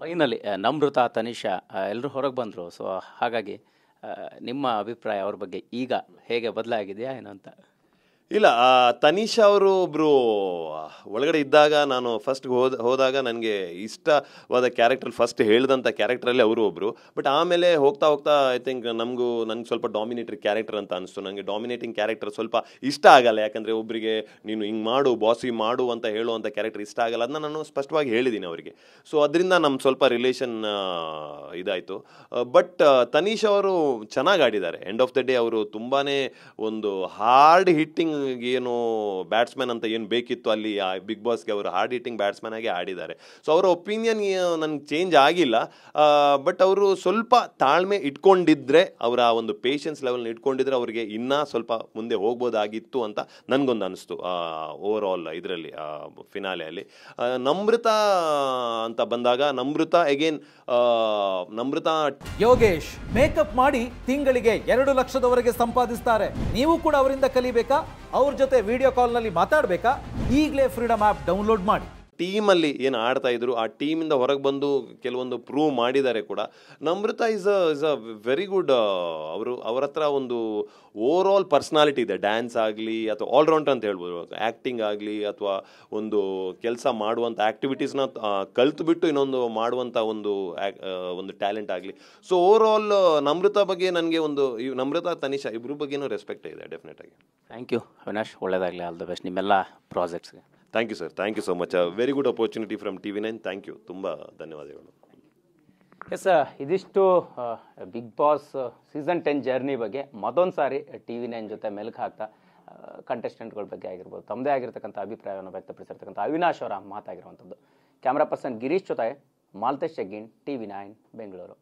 Finally Namrata Tanisha ಎಲ್ಲರೂ ಹೊರಗೆ ಬಂದರು. ಸೊ ಹಾಗಾಗಿ ನಿಮ್ಮ ಅಭಿಪ್ರಾಯ ಅವ್ರ ಬಗ್ಗೆ ಈಗ ಹೇಗೆ ಬದಲಾಗಿದೆಯಾ ಏನೋ ಅಂತ? ಇಲ್ಲ, ತನಿಷಾ ಅವರು ಒಬ್ಬರು ಒಳಗಡೆ ಇದ್ದಾಗ ನಾನು ಫಸ್ಟ್ ಹೋದಾಗ ನನಗೆ ಇಷ್ಟವಾದ ಕ್ಯಾರೆಕ್ಟರ್ ಫಸ್ಟ್ ಹೇಳಿದಂಥ ಕ್ಯಾರೆಕ್ಟ್ರಲ್ಲಿ ಅವರು ಒಬ್ಬರು. ಬಟ್ ಆಮೇಲೆ ಹೋಗ್ತಾ ಹೋಗ್ತಾ ಐ ಥಿಂಕ್ ನನಗೆ ಸ್ವಲ್ಪ ಡಾಮಿನೇಟರಿ ಕ್ಯಾರೆಕ್ಟರ್ ಅಂತ ಅನಿಸ್ತು. ನನಗೆ ಡಾಮಿನೇಟಿಂಗ್ ಕ್ಯಾರೆಕ್ಟರ್ ಸ್ವಲ್ಪ ಇಷ್ಟ ಆಗಲ್ಲ. ಯಾಕಂದರೆ ಒಬ್ಬರಿಗೆ ನೀನು ಹಿಂಗೆ ಮಾಡು ಬಾಸಿ ಮಾಡು ಅಂತ ಹೇಳುವಂಥ ಕ್ಯಾರೆಕ್ಟರ್ ಇಷ್ಟ ಆಗಲ್ಲ. ಅದನ್ನ ನಾನು ಸ್ಪಷ್ಟವಾಗಿ ಹೇಳಿದ್ದೀನಿ ಅವರಿಗೆ. ಸೊ ಅದರಿಂದ ನಮ್ಮ ಸ್ವಲ್ಪ ರಿಲೇಷನ್ ಇದಾಯಿತು. ಬಟ್ ತನಿಷಾ ಅವರು ಚೆನ್ನಾಗಿ ಆಡಿದ್ದಾರೆ. ಎಂಡ್ ಆಫ್ ದ ಡೇ ಅವರು ತುಂಬಾ ಒಂದು ಹಾರ್ಡ್ ಹಿಟ್ಟಿಂಗ್ ಏನು ಬ್ಯಾಟ್ಸ್ಮನ್ ಅಂತ ಏನು ಬೇಕಿತ್ತು ಅಲ್ಲಿ ಬಿಗ್ ಬಾಸ್ಗೆ ಅವರು ಹಾರ್ಡ್ ಹಿಟ್ಟಿಂಗ್ ಬ್ಯಾಟ್ಸ್ಮನ್ ಆಗಿ ಆಡಿದ್ದಾರೆ. ಸೊ ಅವರ ಒಪಿನಿಯನ್ ನನಗೆ ಚೇಂಜ್ ಆಗಿಲ್ಲ. ಬಟ್ ಅವರು ಸ್ವಲ್ಪ ತಾಳ್ಮೆ ಇಟ್ಕೊಂಡಿದ್ರೆ, ಅವರ ಒಂದು ಪೇಷನ್ಸ್ ಲೆವೆಲ್ನ ಇಟ್ಕೊಂಡಿದ್ರೆ ಅವರಿಗೆ ಇನ್ನೂ ಸ್ವಲ್ಪ ಮುಂದೆ ಹೋಗ್ಬೋದಾಗಿತ್ತು ಅಂತ ನನಗೊಂದು ಅನಿಸ್ತು. ಓವರ್ ಆಲ್ ಇದರಲ್ಲಿ ಫಿನಾಲೆಯಲ್ಲಿ ನಮ್ರತಾ ಅಂತ ಬಂದಾಗ ನಮ್ರತಾ ಅಗೇನ್ ಯೋಗೇಶ್ ಮೇಕಪ್ ಮಾಡಿ ತಿಂಗಳಿಗೆ 2 ಲಕ್ಷದವರೆಗೆ ಸಂಪಾದಿಸ್ತಾರೆ. ನೀವು ಕೂಡ ಅವರಿಂದ ಕಲಿಬೇಕಾ? ಅವ್ರ ಜೊತೆ ವಿಡಿಯೋ ಕಾಲ್ನಲ್ಲಿ ಮಾತಾಡಬೇಕಾ? ಈಗಲೇ ಫ್ರೀಡಮ್ ಆ್ಯಪ್ ಡೌನ್ಲೋಡ್ ಮಾಡಿ. ಟೀಮಲ್ಲಿ ಏನು ಆಡ್ತಾ ಇದ್ರು ಆ ಟೀಮಿಂದ ಹೊರಗೆ ಬಂದು ಕೆಲವೊಂದು ಪ್ರೂವ್ ಮಾಡಿದ್ದಾರೆ ಕೂಡ. Namrata is a very good. ಅವ್ರ ಹತ್ರ ಒಂದು ಓವರ್ ಆಲ್ ಪರ್ಸ್ನಾಲಿಟಿ ಇದೆ. ಡ್ಯಾನ್ಸ್ ಆಗಲಿ ಅಥವಾ ಆಲ್ರೌಂಡ್ ಅಂತ ಹೇಳ್ಬೋದು, ಆ್ಯಕ್ಟಿಂಗ್ ಆಗಲಿ ಅಥವಾ ಒಂದು ಕೆಲಸ ಮಾಡುವಂಥ ಆ್ಯಕ್ಟಿವಿಟೀಸ್ನ ಕಲ್ತು ಇನ್ನೊಂದು ಮಾಡುವಂಥ ಒಂದು ಟ್ಯಾಲೆಂಟ್ ಆಗಲಿ. ಸೊ ಓವರ್ ಆಲ್ ನಮ್ರತಾ ಬಗ್ಗೆ ನನಗೆ ನಮ್ರತಾ ತನಿಷಾ ಇಬ್ಬರ ಬಗ್ಗೆನೂ ರೆಸ್ಪೆಕ್ಟ್ ಇದೆ ಡೆಫಿನೆಟ್ ಆಗಿ. ಥ್ಯಾಂಕ್ ಯು ಅವಿನಾಶ್, ಒಳ್ಳೆಯದಾಗಲಿ, ಆಲ್ ದ ಬೆಸ್ಟ್ ನಿಮ್ಮೆಲ್ಲ ಪ್ರಾಜೆಕ್ಟ್ಸ್ಗೆ. Thank you sir, thank you so much. Very good opportunity from TV9. Thank you, ತುಂಬ ಧನ್ಯವಾದಗಳು. ಎಸ್, ಇದಿಷ್ಟು ಬಿಗ್ ಬಾಸ್ ಸೀಸನ್ 10 ಜರ್ನಿ ಬಗ್ಗೆ ಮತ್ತೊಂದು ಸಾರಿ TV9 ಜೊತೆ ಮೆಲುಕು ಹಾಕ್ತಾ ಕಂಟೆಸ್ಟೆಂಟ್ಗಳ ಬಗ್ಗೆ ಆಗಿರ್ಬೋದು ತಮ್ಮದೇ ಆಗಿರ್ತಕ್ಕಂಥ ಅಭಿಪ್ರಾಯವನ್ನು ವ್ಯಕ್ತಪಡಿಸಿರ್ತಕ್ಕಂಥ ಅವಿನಾಶ್ ಅವರ ಮಾತಾಗಿರುವಂಥದ್ದು. ಕ್ಯಾಮ್ರಾ ಪರ್ಸನ್ ಗಿರೀಶ್ ಜೊತೆ ಮಾಲ್ತೇಶ್ ಜಗ್ಗೀನ್, TV9 ಬೆಂಗಳೂರು.